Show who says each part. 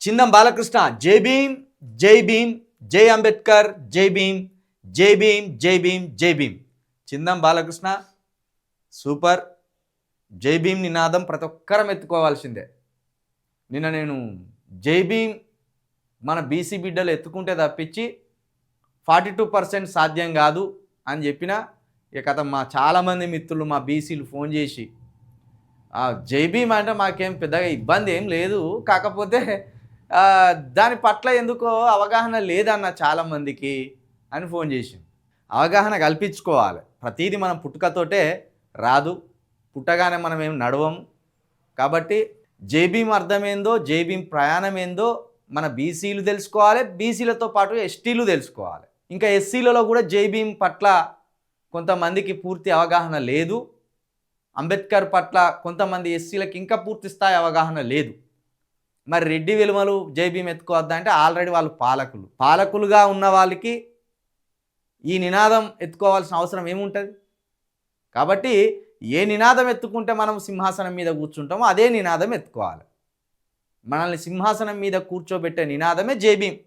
Speaker 1: చిందం బాలకృష్ణ జై భీమ్ జై భీమ్ జై అంబేద్కర్ జై భీమ్ జై భీమ్ జై భీమ్ జై భీమ్. చిందం బాలకృష్ణ సూపర్. జై భీమ్ నినాదం ప్రతి ఒక్కరం ఎత్తుకోవాల్సిందే. నిన్న నేను జై భీమ్ మన బీసీ బిడ్డలు ఎత్తుకుంటే తప్పించి 42% సాధ్యం కాదు అని చెప్పిన ఇక కథ మా చాలామంది మిత్రులు మా బీసీలు ఫోన్ చేసి జై భీమ్ అంటే మాకేం పెద్దగా ఇబ్బంది ఏం లేదు, కాకపోతే దాని పట్ల ఎందుకో అవగాహన లేదన్న చాలామందికి అని ఫోన్ చేసి అవగాహన కల్పించుకోవాలి. ప్రతీది మనం పుట్టుకతోటే రాదు, పుట్టగానే మనం ఏం నడవము. కాబట్టి జై భీమ్ అర్థమేందో, జై భీమ్ ప్రయాణం ఏందో మన బీసీలు తెలుసుకోవాలి, బీసీలతో పాటు ఎస్టీలు తెలుసుకోవాలి. ఇంకా ఎస్సీలలో కూడా జై భీమ్ పట్ల కొంతమందికి పూర్తి అవగాహన లేదు. అంబేద్కర్ పట్ల కొంతమంది ఎస్సీలకు ఇంకా పూర్తి స్థాయి అవగాహన లేదు. మరి రెడ్డి వెలుమలు జై భీమ్ ఎత్తుకోవద్దా అంటే ఆల్రెడీ వాళ్ళు పాలకులుగా ఉన్న వాళ్ళకి ఈ నినాదం ఎత్తుకోవాల్సిన అవసరం ఏముంటుంది? కాబట్టి ఏ నినాదం ఎత్తుకుంటే మనం సింహాసనం మీద కూర్చుంటామో అదే నినాదం ఎత్తుకోవాలి. మనల్ని సింహాసనం మీద కూర్చోబెట్టే నినాదమే జై భీమ్.